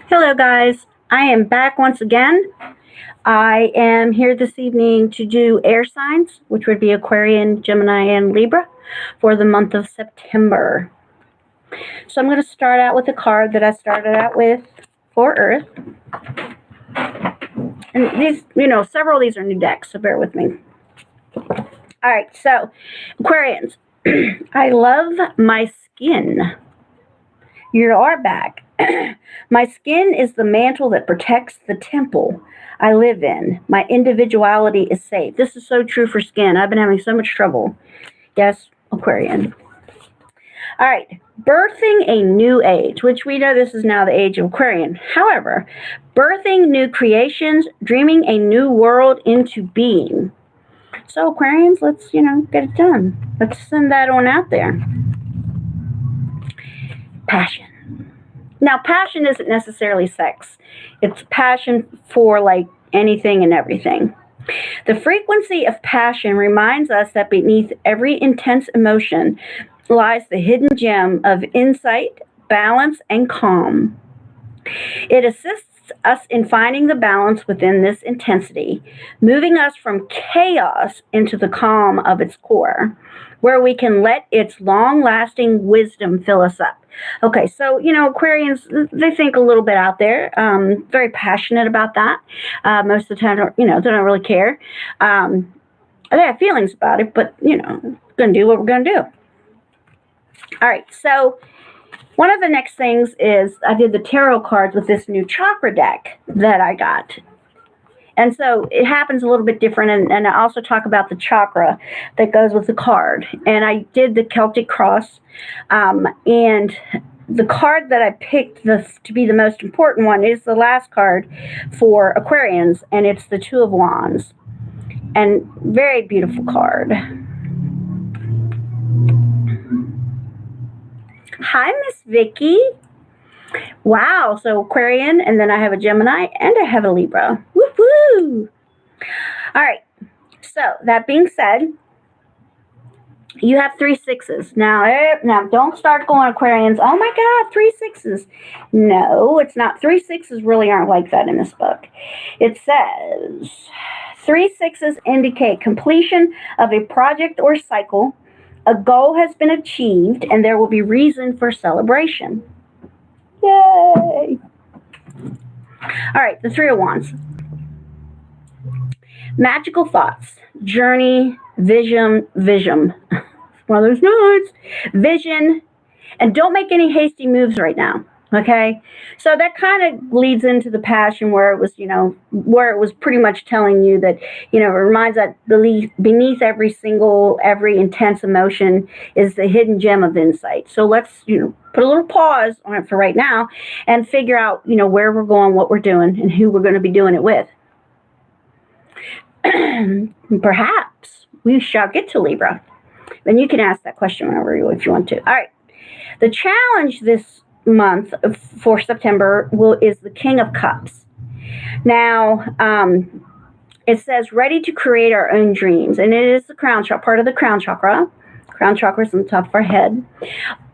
Hello guys, I am back once again. I am here this evening to do air signs, which would be Aquarian, Gemini, and Libra for the month of September. So I'm going to start out with a card that I started out with for Earth. And these, several of these are new decks, so bear with me. All right, so Aquarians, I love my skin. You are back. My skin is the mantle that protects the temple I live in. My individuality is safe. This is so true for skin. I've been having so much trouble. Yes, Aquarian. All right, birthing a new age, which we know this is now the age of Aquarian. However, birthing new creations, dreaming a new world into being. So Aquarians, let's, get it done. Let's send that on out there. Passion. Now, passion isn't necessarily sex. It's passion for anything and everything. The frequency of passion reminds us that beneath every intense emotion lies the hidden gem of insight, balance, and calm. It assists us in finding the balance within this intensity, moving us from chaos into the calm of its core, where we can let its long-lasting wisdom fill us up. Okay, so, Aquarians, they think a little bit out there, very passionate about that. Most of the time, they don't really care. They have feelings about it, but, going to do what we're going to do. All right, so one of the next things is I did the tarot cards with this new chakra deck that I got. And so it happens a little bit different, and I also talk about the chakra that goes with the card. And I did the Celtic cross, and the card that I picked to be the most important one is the last card for Aquarians, and it's the Two of Wands. And very beautiful card. Hi, Miss Vicky. Wow, so Aquarian, and then I have a Gemini, and I have a Libra. Woo-hoo! All right, so that being said, you have 3 6s. Now don't start going Aquarians, oh my God, 3 6s. No, it's not. 3 6s really aren't like that in this book. It says, 3 6s indicate completion of a project or cycle. A goal has been achieved, and there will be reason for celebration. Yay! All right, the Three of Wands. Magical thoughts, journey, vision. One of those notes. Vision, and don't make any hasty moves right now. Okay, so that kind of leads into the passion where it was pretty much telling you that, it reminds that beneath every intense emotion is the hidden gem of insight. So let's, put a little pause on it for right now and figure out, where we're going, what we're doing, and who we're going to be doing it with. Perhaps we shall get to Libra. And you can ask that question whenever if you want to. All right, the challenge this month for September is the King of Cups. Now, it says ready to create our own dreams, and it is the crown chakra, part of the crown chakra. Crown chakra is on the top of our head,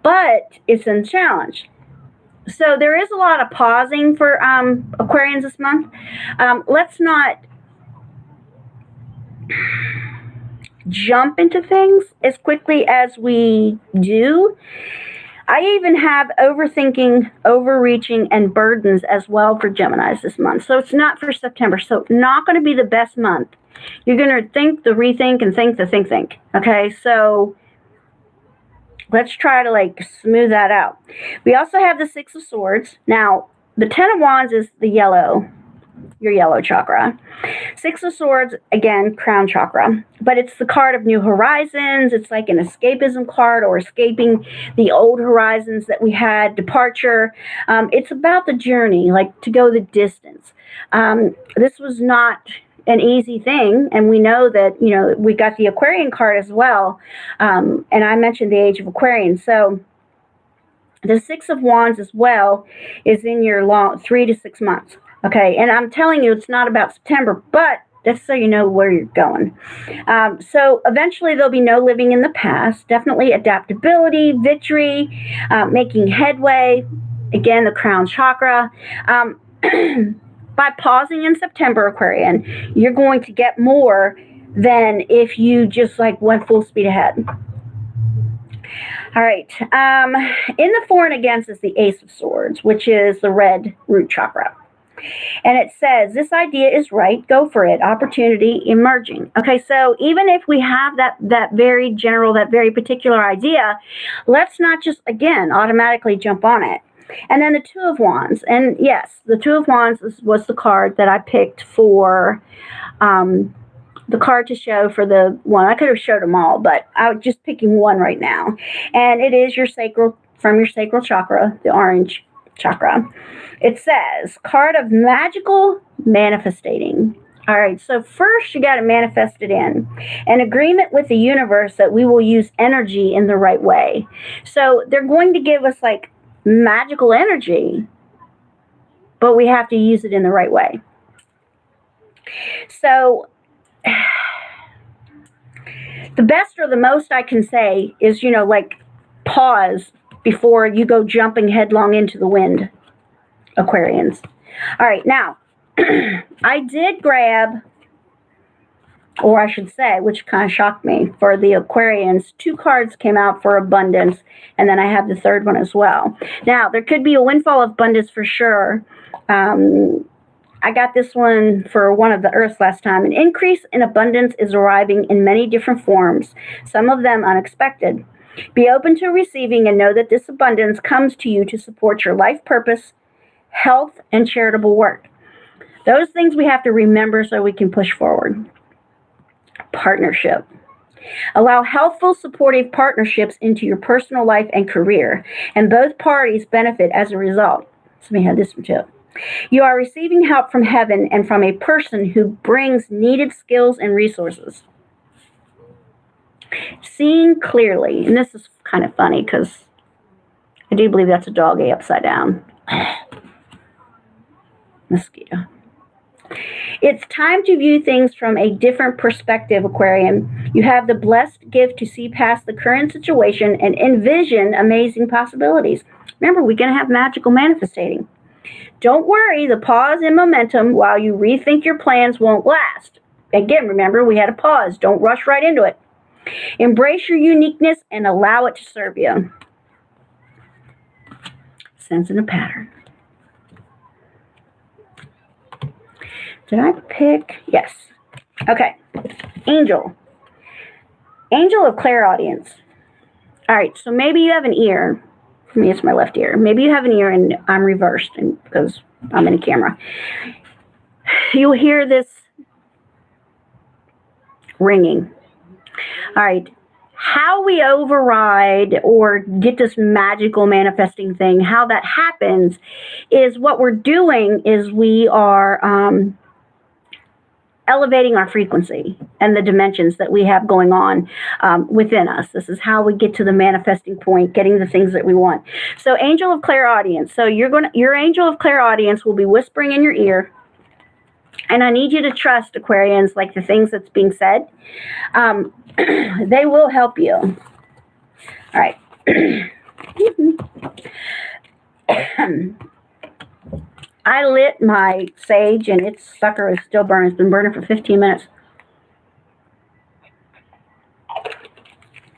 but it's in challenge. So there is a lot of pausing for Aquarians this month. Let's not jump into things as quickly as we do. I even have overthinking, overreaching, and burdens as well for Geminis this month. So it's not for September. So not going to be the best month. You're going to think the rethink and think the think. Okay, so let's try to smooth that out. We also have the Six of Swords. Now, the Ten of Wands is your yellow chakra. Six of Swords, again, crown chakra, but it's the card of new horizons. It's like an escapism card, or escaping the old horizons that we had, departure. It's about the journey, to go the distance. This was not an easy thing, and we know that, we got the Aquarian card as well, and I mentioned the age of Aquarian. So the Six of Wands as well is in your 3 to 6 months. Okay, and I'm telling you, it's not about September, but just so you know where you're going. So eventually there'll be no living in the past. Definitely adaptability, victory, making headway. again, the crown chakra. By pausing in September, Aquarian, you're going to get more than if you just like went full speed ahead. All right. In the for and against is the Ace of Swords, which is the red root chakra. And it says, this idea is right, go for it, opportunity emerging. Okay, so even if we have that very general, that very particular idea, let's not just, again, automatically jump on it. And then the Two of Wands. And yes, the Two of Wands was the card that I picked for the card to show for the one. I could have showed them all, but I'm just picking one right now. And it is your sacral, from your sacral chakra, the orange chakra. It says, card of magical manifestating. All right, so first you got to manifest it in an agreement with the universe that we will use energy in the right way. So they're going to give us like magical energy, but we have to use it in the right way. So the best or the most I can say is, like pause before you go jumping headlong into the wind, Aquarians. All right, now I did grab, or I should say, which kind of shocked me, for the Aquarians, 2 cards came out for abundance, and then I have the third one as well. Now, there could be a windfall of abundance for sure. I got this one for one of the Earths last time. An increase in abundance is arriving in many different forms, some of them unexpected. Be open to receiving and know that this abundance comes to you to support your life purpose, health, and charitable work. Those things we have to remember so we can push forward. Partnership. Allow healthful, supportive partnerships into your personal life and career, and both parties benefit as a result. So we have this one too. You are receiving help from heaven and from a person who brings needed skills and resources. Seeing clearly, and this is kind of funny because I do believe that's a doggy upside down. Mosquito. It's time to view things from a different perspective, Aquarian. You have the blessed gift to see past the current situation and envision amazing possibilities. Remember, we're going to have magical manifestating. Don't worry, the pause in momentum while you rethink your plans won't last. Again, remember, we had a pause. Don't rush right into it. Embrace your uniqueness and allow it to serve you. Sensing a pattern. Did I pick? Yes. Okay. Angel. Angel of clairaudience. All right, so maybe you have an ear. For me, it's my left ear. Maybe you have an ear and I'm reversed because I'm in a camera. You'll hear this ringing. All right. How we override or get this magical manifesting thing, how that happens is what we're doing is we are elevating our frequency and the dimensions that we have going on within us. This is how we get to the manifesting point, getting the things that we want. So angel of clairaudience. So your angel of clairaudience will be whispering in your ear. And I need you to trust, Aquarians, like the things that's being said. They will help you. All right. I lit my sage and its sucker is still burning. It's been burning for 15 minutes.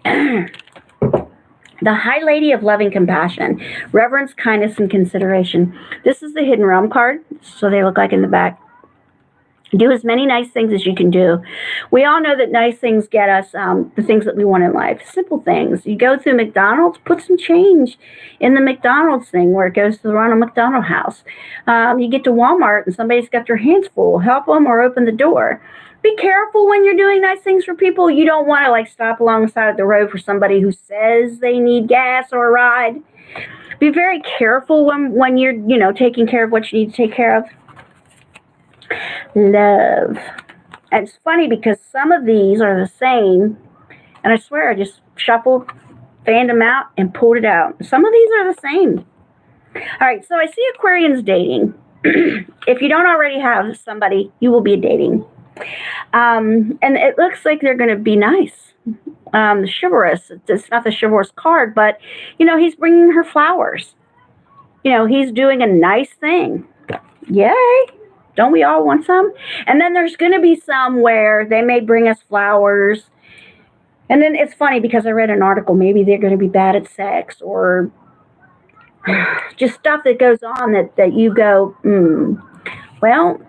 The High Lady of Loving Compassion, Reverence, Kindness, and Consideration. This is the Hidden Realm card, so they look like in the back. Do as many nice things as you can do. We all know that nice things get us the things that we want in life. Simple things. You go through McDonald's, put some change in the McDonald's thing where it goes to the Ronald McDonald House. You get to Walmart and somebody's got their hands full. Help them or open the door. Be careful when you're doing nice things for people. You don't want to like stop alongside the road for somebody who says they need gas or a ride. Be very careful when you're, taking care of what you need to take care of. Love. And it's funny because some of these are the same, and I swear I just shuffled, fanned them out, and pulled it out. Some of these are the same. All right, so I see Aquarians dating. If you don't already have somebody, you will be dating. And it looks like they're going to be nice. Chivalrous. It's not the chivalrous card, but, he's bringing her flowers. he's doing a nice thing. Yay. Don't we all want some? And then there's going to be some where they may bring us flowers. And then it's funny because I read an article, maybe they're going to be bad at sex or just stuff that goes on that you go, well,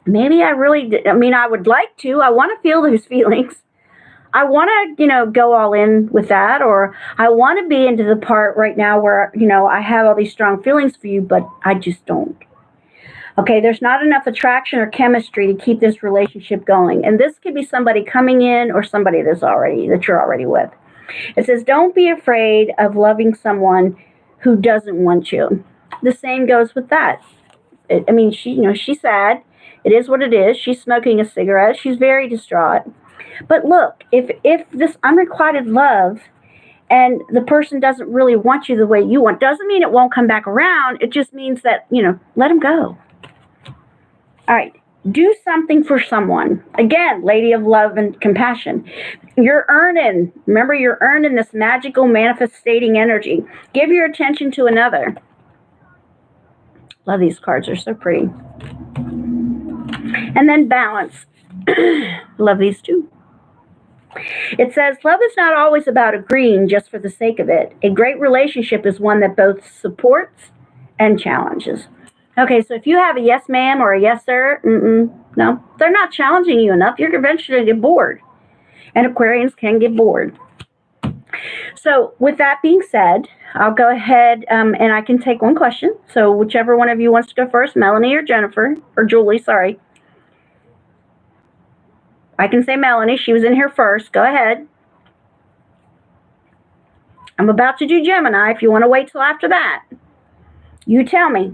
maybe I would like to. I want to feel those feelings. I want to, go all in with that, or I want to be into the part right now where, I have all these strong feelings for you, but I just don't. Okay, there's not enough attraction or chemistry to keep this relationship going. And this could be somebody coming in or somebody that you're already with. It says, don't be afraid of loving someone who doesn't want you. The same goes with that. She's sad. It is what it is. She's smoking a cigarette. She's very distraught. But look, if this unrequited love and the person doesn't really want you the way you want, doesn't mean it won't come back around. It just means that, let them go. All right. Do something for someone. Again, lady of love and compassion. You're earning this magical manifesting energy. Give your attention to another. Love these cards. They're so pretty. And then balance. Love these too. It says, love is not always about agreeing just for the sake of it. A great relationship is one that both supports and challenges. Okay, so if you have a yes ma'am or a yes sir, no, they're not challenging you enough. You're eventually going to get bored. And Aquarians can get bored. So with that being said, I'll go ahead and I can take one question. So whichever one of you wants to go first, Melanie or Jennifer, or Julie, sorry. I can say Melanie. She was in here first. Go ahead. I'm about to do Gemini. If you want to wait till after that, you tell me.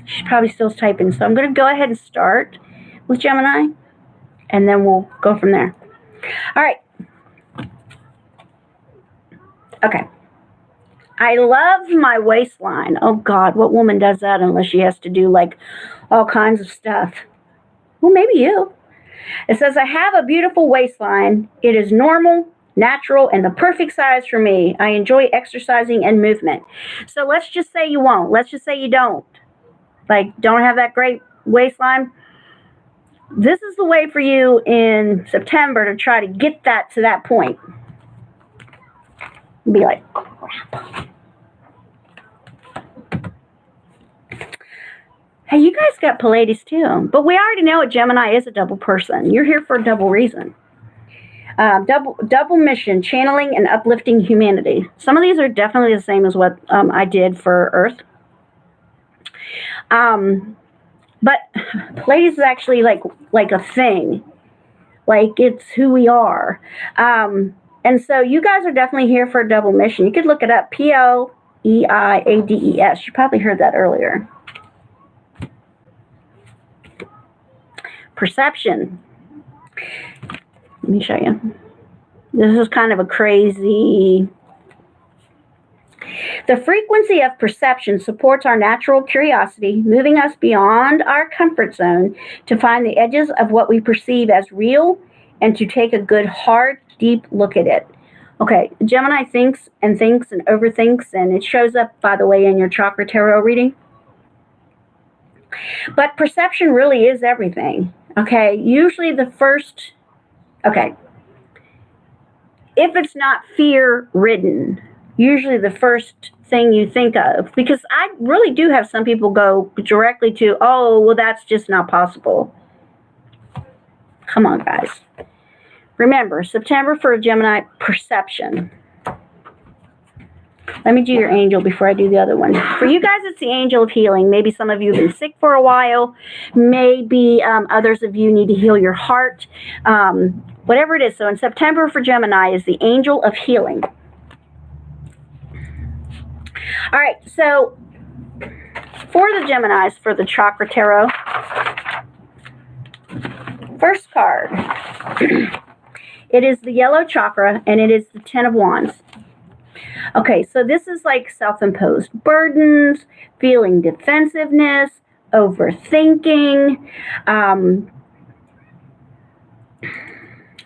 She's probably still typing. So I'm going to go ahead and start with Gemini, and then we'll go from there. All right. Okay. I love my waistline. Oh, God, what woman does that unless she has to do, like, all kinds of stuff? Well, maybe you. It says, I have a beautiful waistline. It is normal, natural, and the perfect size for me. I enjoy exercising and movement. So let's just say you won't. Let's just say you don't. Like, don't have that great waistline. This is the way for you in September to try to get that to that point. Be like, crap. Hey, you guys got Pleiades too. But we already know a Gemini is a double person. You're here for a double reason. Double mission, channeling and uplifting humanity. Some of these are definitely the same as what I did for Earth. But Pleiades is actually like a thing. Like it's who we are. And so you guys are definitely here for a double mission. You could look it up. Pleiades. You probably heard that earlier. Perception. Let me show you. This is kind of a crazy... The frequency of perception supports our natural curiosity, moving us beyond our comfort zone to find the edges of what we perceive as real and to take a good, hard, deep look at it. Okay, Gemini thinks and overthinks, and it shows up, by the way, in your chakra tarot reading. But perception really is everything. Okay, usually the first, if it's not fear-ridden, usually the first thing you think of, because I really do have some people go directly to, oh, well, that's just not possible. Come on, guys. Remember, September for a Gemini, perception. Let me do your angel before I do the other one. For you guys, it's the angel of healing. Maybe some of you have been sick for a while. Maybe others of you need to heal your heart. Whatever it is. So in September for Gemini is the angel of healing. All right. So for the Geminis, for the chakra tarot, first card. It is the yellow chakra, and it is the 10 of Wands. Okay, so this is like self-imposed burdens, feeling defensiveness, overthinking.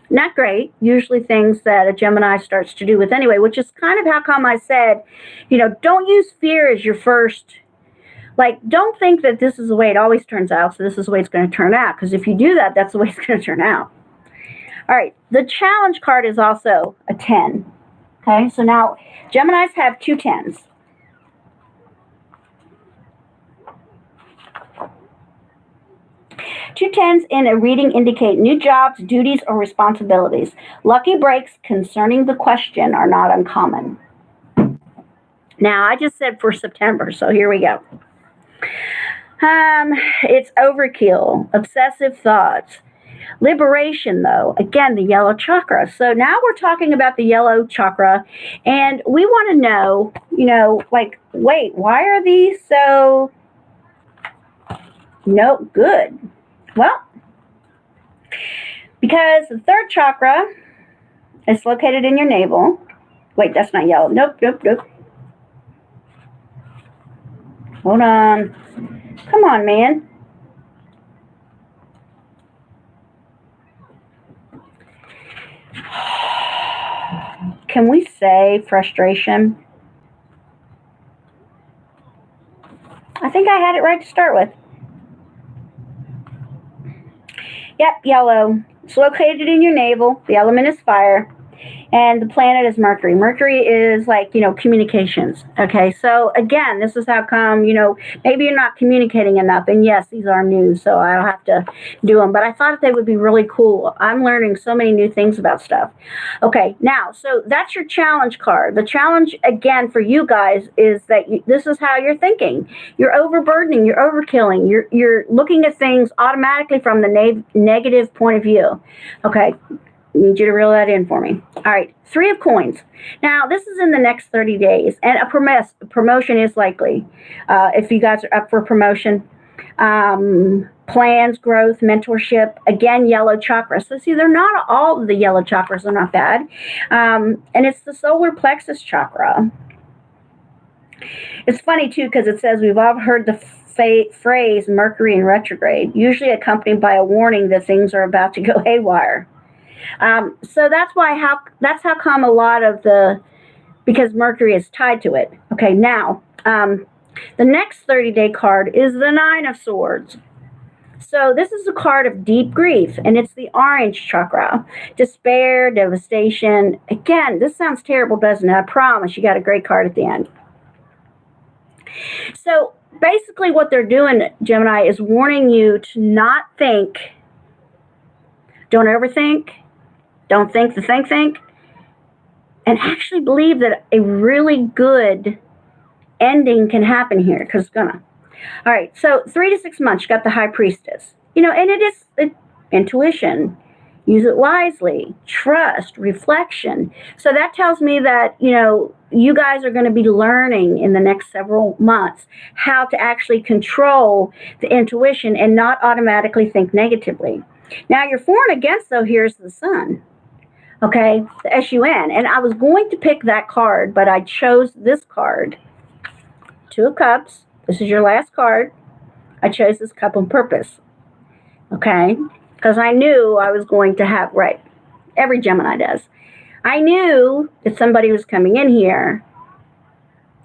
Not great. Usually things that a Gemini starts to do with anyway, which is kind of how come I said, don't use fear as your first. Like, don't think that this is the way it always turns out, so this is the way it's going to turn out. Because if you do that, that's the way it's going to turn out. All right, the challenge card is also a 10. Okay, so now Geminis have 2 10s. Two 10s in a reading indicate new jobs, duties, or responsibilities. Lucky breaks concerning the question are not uncommon. Now, I just said for September, so here we go. It's overkill, obsessive thoughts. Liberation, though, again, the yellow chakra. So now we're talking about the yellow chakra, and we want to know, like, wait, why are these so no good? Well, because the third chakra is located in your navel. Wait, that's not yellow. Nope. Hold on. Come on, man. Can we say frustration? I think I had it right to start with. Yep, yellow. It's located in your navel. The element is fire. And the planet is Mercury. Mercury is like, communications. Okay, so again, this is how come, maybe you're not communicating enough. And yes, these are new, so I'll have to do them. But I thought they would be really cool. I'm learning so many new things about stuff. Okay, now, so that's your challenge card. The challenge, again, for you guys is that this is how you're thinking. You're overburdening, you're overkilling, you're looking at things automatically from the negative point of view. Okay. Need you to reel that in for me. All right, 3 of coins. Now, this is in the next 30 days, and a promotion is likely. If you guys are up for promotion, plans, growth, mentorship, again, yellow chakra. So see, they're not all of the yellow chakras are not bad. And it's the solar plexus chakra. It's funny, too, because it says we've all heard the phrase Mercury in retrograde, usually accompanied by a warning that things are about to go haywire. So that's how come a lot of because Mercury is tied to it. Okay, now, the next 30-day card is the 9 of Swords. So this is a card of deep grief, and it's the orange chakra. Despair, devastation. Again, this sounds terrible, doesn't it? I promise you got a great card at the end. So basically what they're doing, Gemini, is warning you to not think. Don't overthink. Don't think the think, and actually believe that a really good ending can happen here, because it's gonna. All right, so 3 to 6 months, you got the High Priestess. And it is intuition. Use it wisely. Trust, reflection. So that tells me that, you guys are going to be learning in the next several months how to actually control the intuition and not automatically think negatively. Now, your for and against, though, here's the Sun. Okay, the S-U-N. And I was going to pick that card, but I chose this card. 2 of Cups. This is your last card. I chose this cup on purpose. Okay, because I knew I was going to have, right, every Gemini does. I knew that somebody was coming in here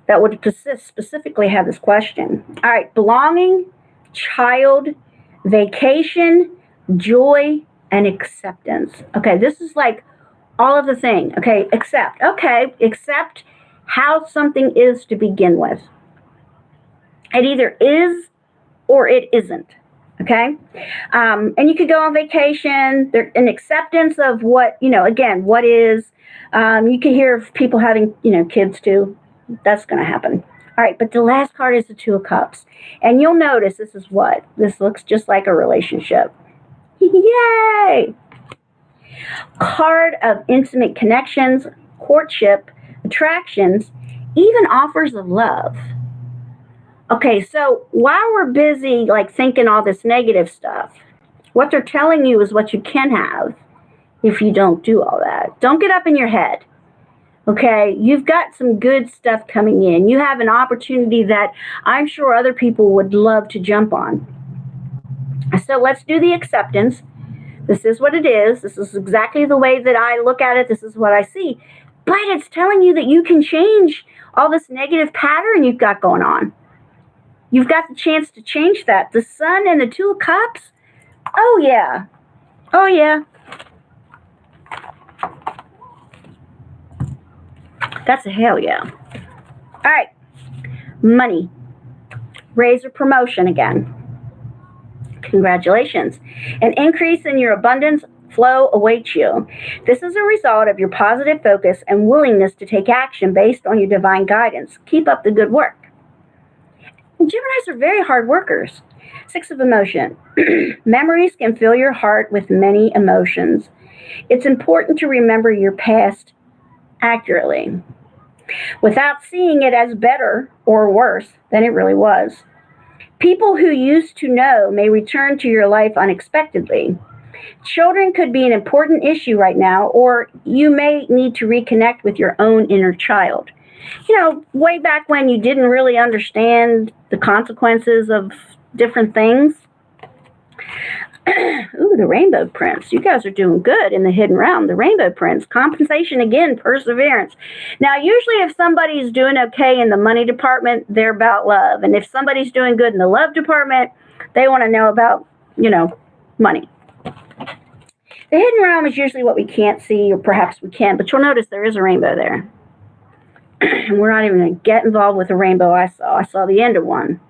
that would specifically have this question. All right, belonging, child, vacation, joy, and acceptance. Okay, this is like all of the thing. Okay, accept how something is to begin with. It either is or it isn't. Okay, and you could go on vacation. There's an acceptance of what, again, what is. You can hear of people having, kids too. That's going to happen. All right, but the last card is the 2 of Cups. And you'll notice this is what? This looks just like a relationship. Yay! Card of intimate connections, courtship, attractions, even offers of love. Okay, so while we're busy thinking all this negative stuff, what they're telling you is what you can have if you don't do all that. Don't get up in your head. Okay, you've got some good stuff coming in. You have an opportunity that I'm sure other people would love to jump on. So let's do the acceptance. This is what it is. This is exactly the way that I look at it. This is what I see. But it's telling you that you can change all this negative pattern you've got going on. You've got the chance to change that. The Sun and the Two of Cups. Oh, yeah. Oh, yeah. That's a hell yeah. All right. Money. Raise or promotion again. Congratulations. An increase in your abundance flow awaits you. This is a result of your positive focus and willingness to take action based on your divine guidance. Keep up the good work. And Geminis are very hard workers. Six of emotion. Memories can fill your heart with many emotions. It's important to remember your past accurately without seeing it as better or worse than it really was. People who used to know may return to your life unexpectedly. Children could be an important issue right now, or you may need to reconnect with your own inner child. You know, way back when you didn't really understand the consequences of different things. Ooh, the Rainbow Prince. You guys are doing good in the hidden realm. The Rainbow Prince. Compensation again, perseverance. Now, usually if somebody's doing okay in the money department, they're about love. And if somebody's doing good in the love department, they want to know about, money. The hidden realm is usually what we can't see, or perhaps we can, but you'll notice there is a rainbow there. And we're not even going to get involved with the rainbow I saw. I saw the end of one.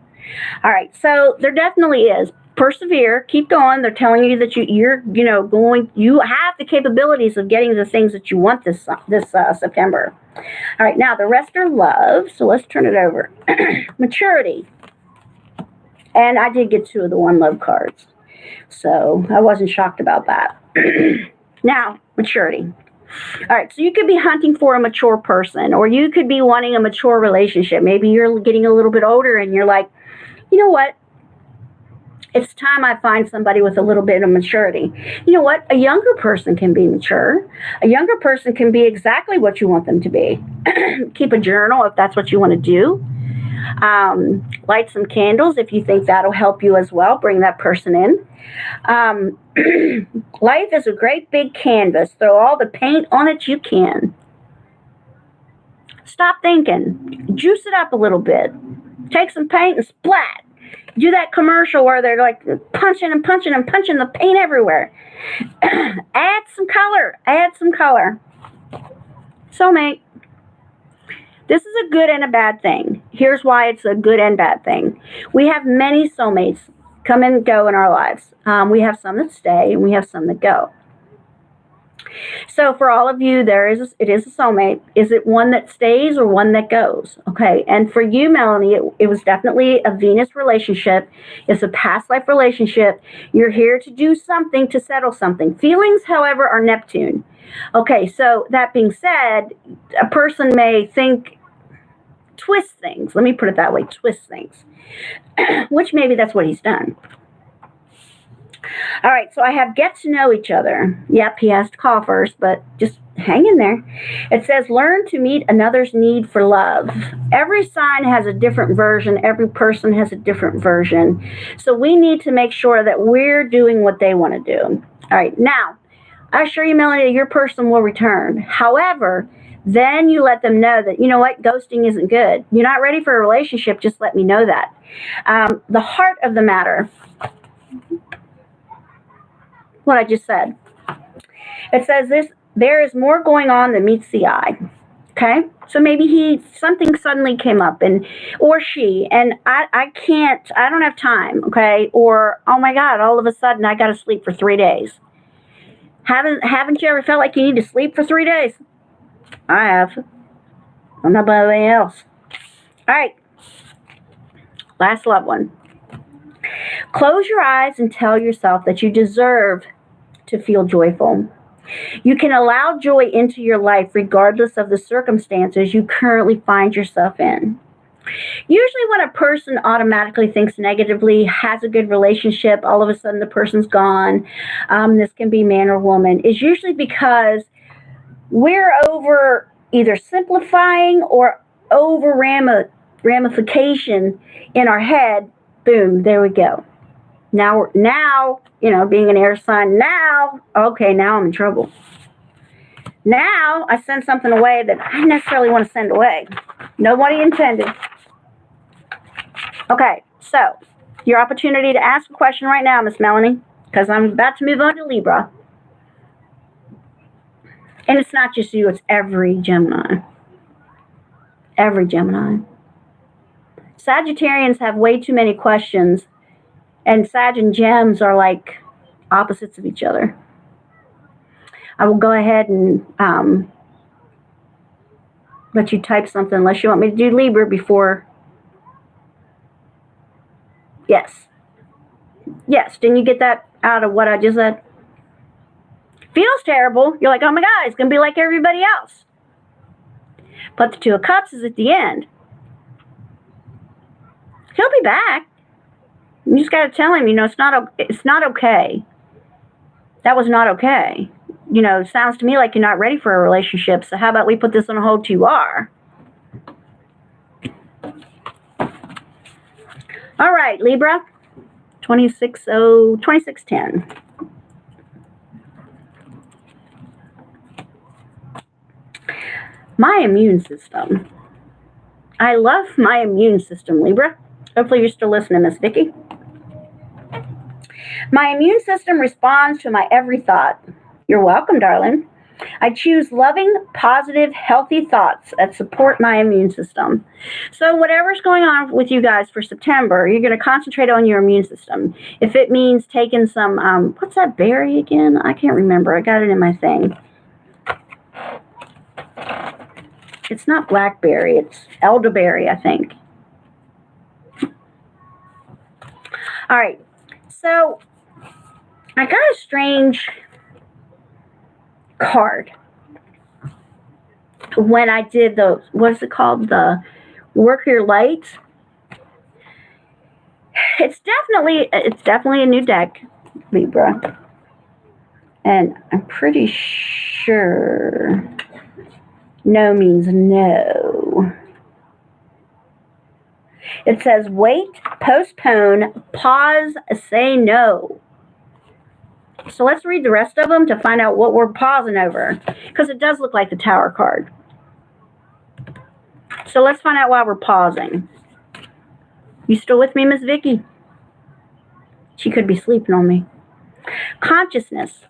All right, so there definitely is. Persevere, keep going. They're telling you that you have the capabilities of getting the things that you want this September. All right, now the rest are love, so let's turn it over. Maturity. And I did get 2 of the one love cards, so I wasn't shocked about that. Now, maturity. All right, so you could be hunting for a mature person, or you could be wanting a mature relationship. Maybe you're getting a little bit older and you're like, you know what? It's time I find somebody with a little bit of maturity. You know what? A younger person can be mature. A younger person can be exactly what you want them to be. Keep a journal if that's what you want to do. Light some candles if you think that'll help you as well. Bring that person in. Life is a great big canvas. Throw all the paint on it you can. Stop thinking. Juice it up a little bit. Take some paint and splat. Do that commercial where they're like punching the paint everywhere. Add some color. Soulmate. This is a good and a bad thing. Here's why it's a good and bad thing. We have many soulmates come and go in our lives. We have some that stay and we have some that go. So for all of you, it is a soulmate. Is it one that stays or one that goes? Okay. And for you, Melanie, it was definitely a Venus relationship. It's a past life relationship. You're here to do something, to settle something. Feelings, however, are Neptune. Okay. So that being said, a person may twist things. Let me put it that way. Twist things, which maybe that's what he's done. All right, so I have get to know each other. Yep, he has to call first, but just hang in there. It says learn to meet another's need for love. Every sign has a different version. Every person has a different version. So we need to make sure that we're doing what they want to do. All right, now, I assure you, Melanie, your person will return. However, then you let them know that, you know what, ghosting isn't good. You're not ready for a relationship, just let me know that. The heart of the matter, what I just said. It says there is more going on than meets the eye. Okay? So maybe something suddenly came up or she, and I don't have time, okay? Or, oh my God, all of a sudden I got to sleep for 3 days. Haven't you ever felt like you need to sleep for 3 days? I have. I'm not about anything else. All right. Last loved one. Close your eyes and tell yourself that you deserve to feel joyful. You can allow joy into your life regardless of the circumstances you currently find yourself in. Usually when a person automatically thinks negatively, has a good relationship, all of a sudden the person's gone, this can be man or woman, is usually because we're over either simplifying or over ramification in our head. Boom, there we go. Now, being an air sign, now I'm in trouble. Now I send something away that I didn't necessarily want to send away. Nobody intended. Okay, so your opportunity to ask a question right now, Miss Melanie, because I'm about to move on to Libra. And it's not just you, it's every Gemini. Every Gemini. Sagittarians have way too many questions, and Sag and Gems are like opposites of each other. I will go ahead and let you type something unless you want me to do Libra before. Yes. Yes, didn't you get that out of what I just said? Feels terrible. You're like, oh my God, it's going to be like everybody else. But the Two of Cups is at the end. He'll be back. You just got to tell him, it's not okay. That was not okay. It sounds to me like you're not ready for a relationship. So how about we put this on hold till you are? All right, Libra, 2610. My immune system. I love my immune system, Libra. Hopefully you're still listening, Miss Vicky. My immune system responds to my every thought. You're welcome, darling. I choose loving, positive, healthy thoughts that support my immune system. So whatever's going on with you guys for September, you're going to concentrate on your immune system. If it means taking some, what's that berry again? I can't remember. I got it in my thing. It's not blackberry. It's elderberry, I think. All right. So I got a strange card when I did the, what's it called? The Work Your Light. It's definitely a new deck, Libra. And I'm pretty sure no means no. It says wait, postpone, pause, say no. So let's read the rest of them to find out what we're pausing over, because it does look like the Tower card. So let's find out why we're pausing. You still with me, Miss Vicky? She could be sleeping on me. Consciousness.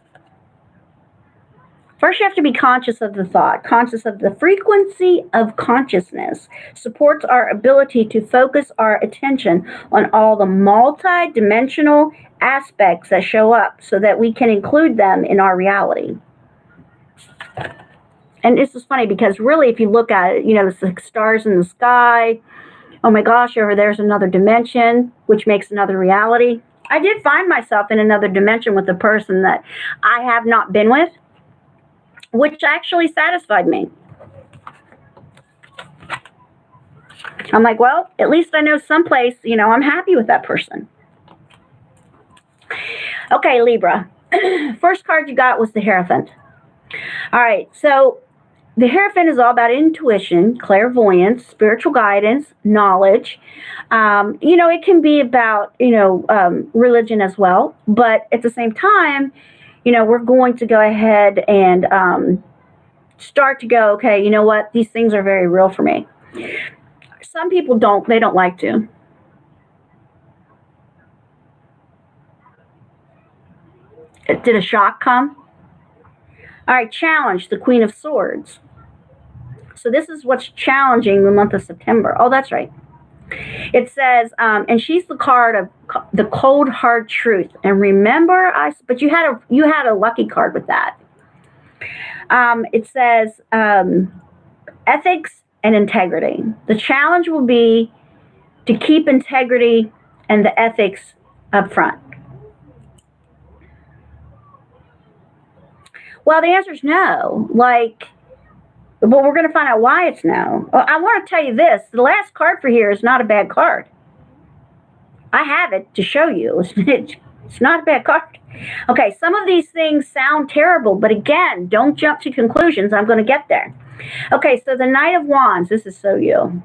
First, you have to be conscious of the thought. Conscious of the frequency of consciousness supports our ability to focus our attention on all the multi-dimensional aspects that show up so that we can include them in our reality. And this is funny because really, if you look at it, the stars in the sky, oh my gosh, over there's another dimension, which makes another reality. I did find myself in another dimension with a person that I have not been with, which actually satisfied me. I'm like, well, at least I know someplace, I'm happy with that person. Okay, Libra. First card you got was the Hierophant. All right, so the Hierophant is all about intuition, clairvoyance, spiritual guidance, knowledge. It can be about, religion as well. But at the same time, we're going to go ahead and start to go, okay, you know what? These things are very real for me. Some people they don't like to. Did a shock come? All right, challenge, the Queen of Swords. So this is what's challenging the month of September. Oh, that's right. It says, and she's the card of the cold, hard truth. And remember, but you had a lucky card with that. It says ethics and integrity. The challenge will be to keep integrity and the ethics up front. Well, the answer is no. But we're going to find out why it's no. Well, I want to tell you this. The last card for here is not a bad card. I have it to show you. It's not a bad card. Okay, some of these things sound terrible, but again, don't jump to conclusions. I'm going to get there. Okay, so the Knight of Wands, this is so you.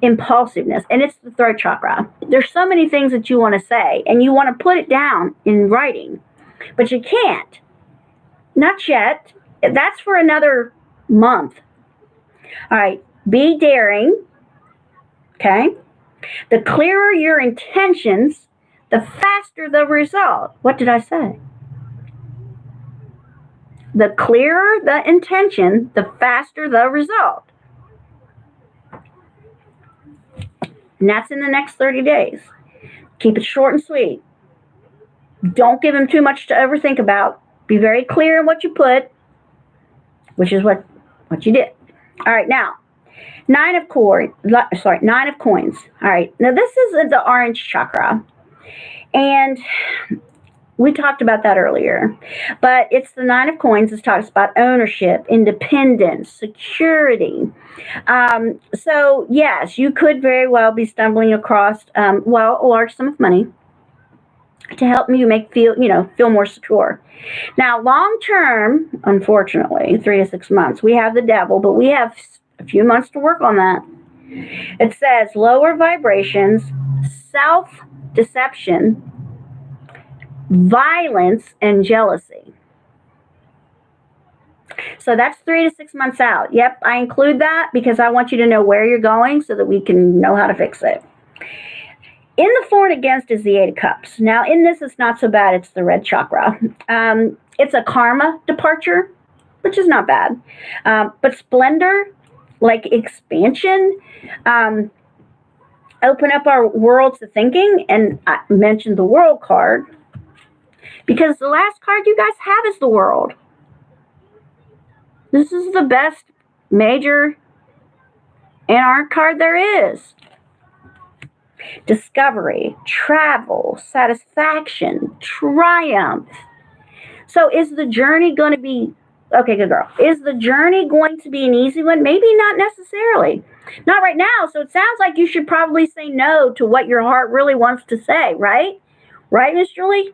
Impulsiveness, and it's the throat chakra. There's so many things that you want to say, and you want to put it down in writing, but you can't. Not yet. That's for another month. All right, be daring. Okay. The clearer your intentions, the faster the result. What did I say? The clearer the intention, the faster the result. And that's in the next 30 days. Keep it short and sweet. Don't give them too much to overthink about. Be very clear in what you put, which is what you did. All right, now, Nine of Coins. All right, now this is the orange chakra. And we talked about that earlier. But it's the Nine of Coins. It talks about ownership, independence, security. So, yes, you could very well be stumbling across, a large sum of money to help you feel more secure. Now, long term, unfortunately, 3 to 6 months, we have the devil, but we have a few months to work on that. It says lower vibrations, self-deception, violence, and jealousy. So that's 3 to 6 months out. Yep, I include that because I want you to know where you're going so that we can know how to fix it. In the for and against is the Eight of Cups. Now, in this, it's not so bad. It's the red chakra. It's a karma departure, which is not bad. But splendor, like expansion, open up our worlds to thinking. And I mentioned the World card because the last card you guys have is the World. This is the best major art card there is. Discovery, travel, satisfaction, triumph. So is the journey going to be, okay, good girl, is the journey going to be an easy one? Maybe not necessarily. Not right now. So it sounds like you should probably say no to what your heart really wants to say, right? Right, Miss Julie?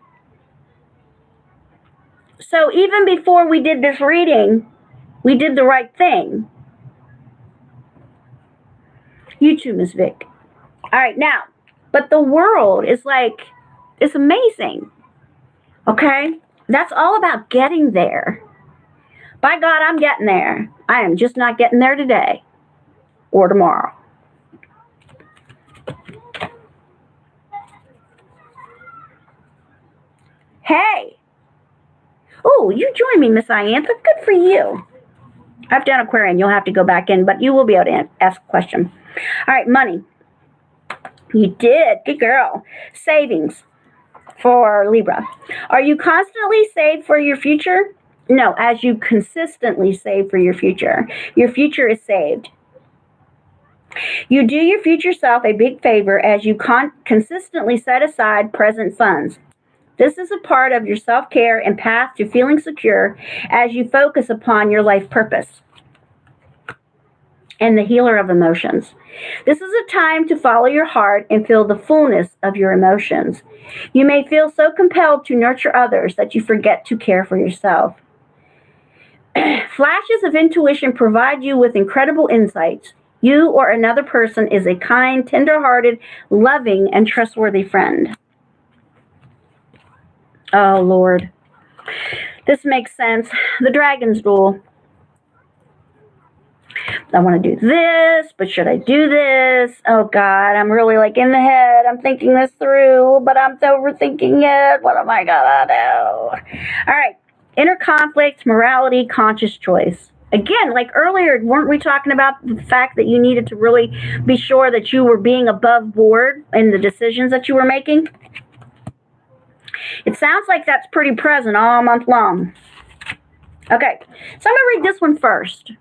So even before we did this reading, we did the right thing. You too, Miss Vic. All right, now, but the world is like, it's amazing. Okay? That's all about getting there. By God, I'm getting there. I am just not getting there today or tomorrow. Hey. Oh, you joined me, Miss Iantha. Good for you. I've done Aquarian. You'll have to go back in, but you will be able to ask a question. All right, money. You did. Good girl. Savings for Libra. Are you constantly saved for your future? No, as you consistently save for your future. Your future is saved. You do your future self a big favor as you consistently set aside present funds. This is a part of your self-care and path to feeling secure as you focus upon your life purpose. And the healer of emotions. This is a time to follow your heart and feel the fullness of your emotions. You may feel so compelled to nurture others that you forget to care for yourself. Flashes of intuition provide you with incredible insights. You or another person is a kind, tender-hearted, loving, and trustworthy friend. Oh, Lord. This makes sense. The Dragon's Duel. I want to do this, but should I do this? Oh, God, I'm really like in the head. I'm thinking this through, but I'm overthinking it. What am I going to do? All right. Inner conflict, morality, conscious choice. Again, like earlier, weren't we talking about the fact that you needed to really be sure that you were being above board in the decisions that you were making? It sounds like that's pretty present all month long. Okay, so I'm going to read this one first.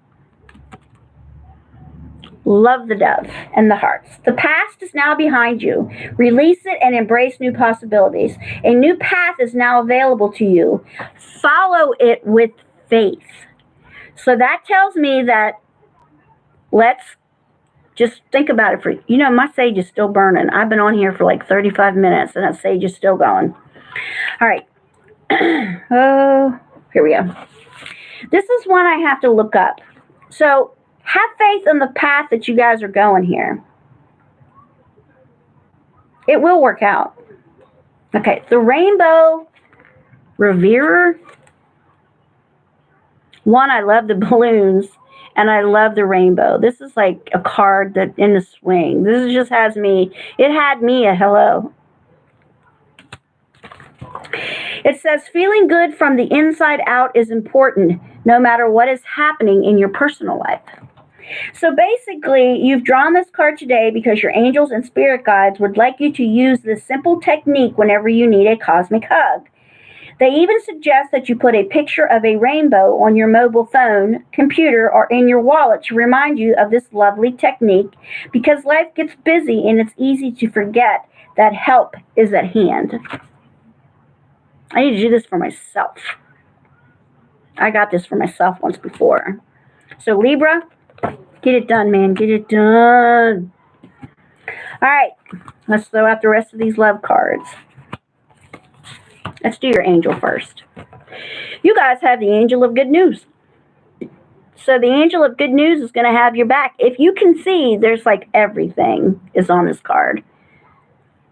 Love the Dove and the Hearts. The past is now behind you. Release it and embrace new possibilities. A new path is now available to you. Follow it with faith. So that tells me that let's just think about it for, my sage is still burning. I've been on here for like 35 minutes and that sage is still going. All right. Oh, here we go. This is one I have to look up. So have faith in the path that you guys are going here. It will work out. Okay, the Rainbow Reverer. One, I love the balloons, and I love the rainbow. This is like a card that in the swing. This just has me, it had me a hello. It says, feeling good from the inside out is important, no matter what is happening in your personal life. So basically, you've drawn this card today because your angels and spirit guides would like you to use this simple technique whenever you need a cosmic hug. They even suggest that you put a picture of a rainbow on your mobile phone, computer, or in your wallet to remind you of this lovely technique, because life gets busy and it's easy to forget that help is at hand. I need to do this for myself. I got this for myself once before. So Libra, get it done, man. Get it done. All right, let's throw out the rest of these love cards. Let's do your angel first. You guys have the angel of good news. So the angel of good news is going to have your back. If you can see, there's like everything is on this card.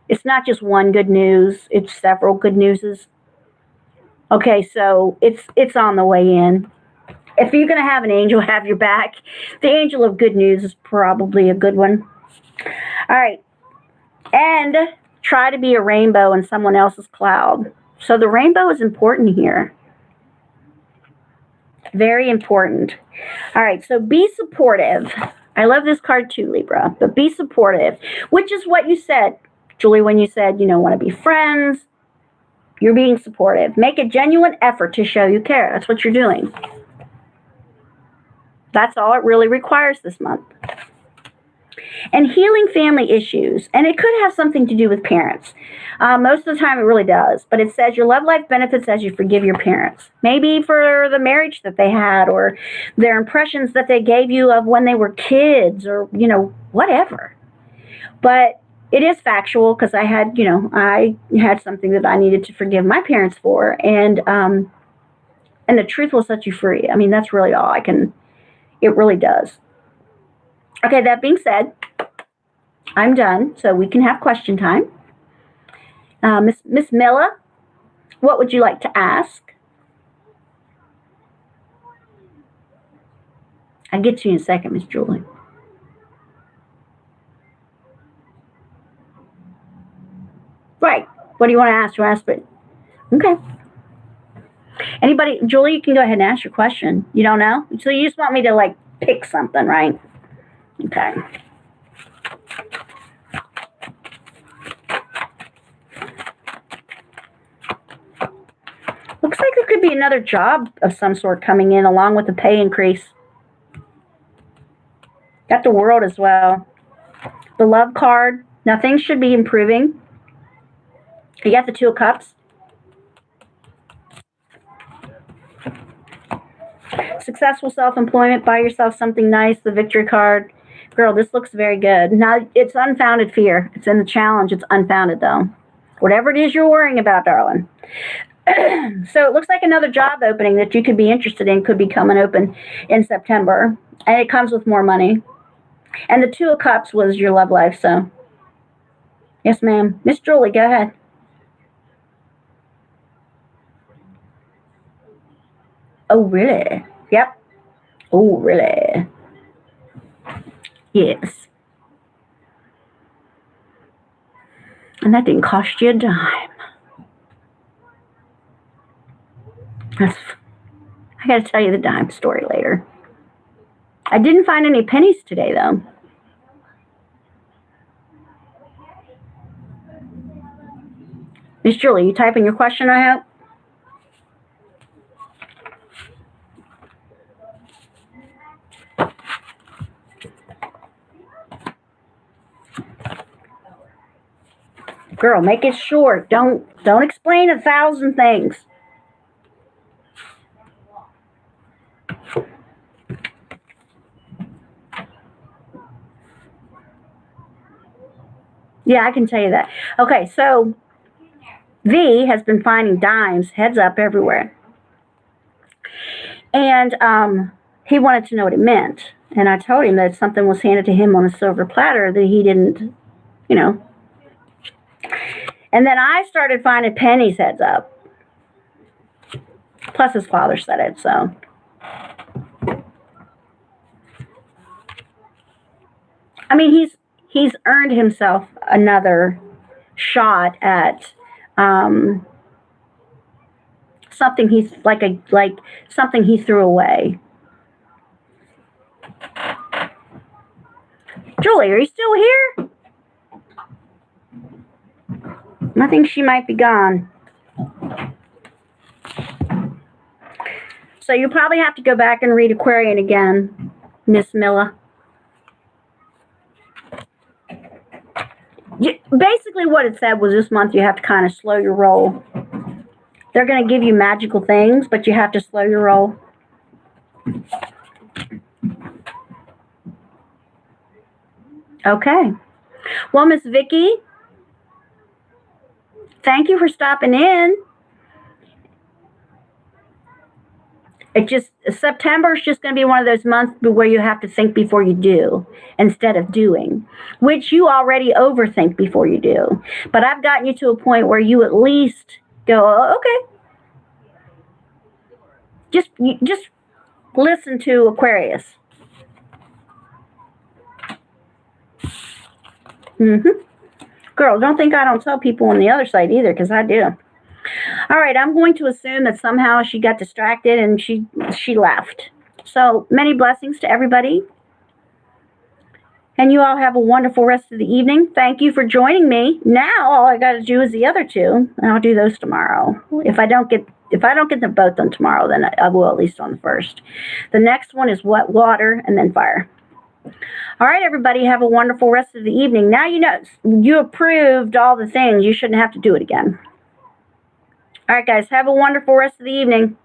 It's not just one good news. It's several good newses. Okay, so it's on the way in. If you're going to have an angel have your back, the angel of good news is probably a good one. All right. And try to be a rainbow in someone else's cloud. So the rainbow is important here. Very important. All right, so be supportive. I love this card too, Libra, but be supportive, which is what you said, Julie, when you said, want to be friends. You're being supportive. Make a genuine effort to show you care. That's what you're doing. That's all it really requires this month. And healing family issues. And it could have something to do with parents. Most of the time it really does. But it says your love life benefits as you forgive your parents. Maybe for the marriage that they had, or their impressions that they gave you of when they were kids, or, whatever. But it is factual, because I had something that I needed to forgive my parents for. And the truth will set you free. I mean, that's really all it really does. Okay, that being said, I'm done, so we can have question time. Miss Milla, what would you like to ask? I'll get to you in a second, Miss Julie. Right. What do you want to ask? You ask it. Okay. Anybody, Julie, you can go ahead and ask your question. You don't know? So you just want me to, pick something, right? Okay. Looks like there could be another job of some sort coming in along with the pay increase. Got the World as well. The Love card. Now things should be improving. You got the Two of Cups. Successful self-employment. Buy yourself something nice. The Victory card. Girl, this looks very good. Now, it's unfounded fear. It's in the challenge. It's unfounded, though. Whatever it is you're worrying about, darling. So it looks like another job opening that you could be interested in could be coming open in September. And it comes with more money. And the Two of Cups was your love life, so. Yes, ma'am. Miss Julie, go ahead. Oh, really? Yep. Oh, really? Yes. And that didn't cost you a dime. I got to tell you the dime story later. I didn't find any pennies today, though. Miss Julie, you typing your question, I hope? Girl, make it short. Don't explain 1,000 things. Yeah, I can tell you that. Okay, so V has been finding dimes heads up everywhere. And he wanted to know what it meant. And I told him that something was handed to him on a silver platter that he didn't, you know. And then I started finding pennies heads up. Plus his father said it, so. I mean, he's earned himself another shot at something he's like something he threw away. Julie, are you still here? I think she might be gone. So you probably have to go back and read Aquarian again, Miss Milla. Basically what it said was this month you have to kind of slow your roll. They're going to give you magical things, but you have to slow your roll. Okay. Well, Miss Vicky, thank you for stopping in. September is just going to be one of those months where you have to think before you do instead of doing, which you already overthink before you do. But I've gotten you to a point where you at least go, oh, okay. Just listen to Aquarius. Girl, don't think I don't tell people on the other side either, because I do. All right, I'm going to assume that somehow she got distracted and she left. So many blessings to everybody. And you all have a wonderful rest of the evening. Thank you for joining me. Now all I got to do is the other two, and I'll do those tomorrow. If I don't get them both done tomorrow, then I will at least on the first. The next one is wet water and then fire. All right, everybody, have a wonderful rest of the evening. Now you know you approved all the things. You shouldn't have to do it again. All right, guys, have a wonderful rest of the evening.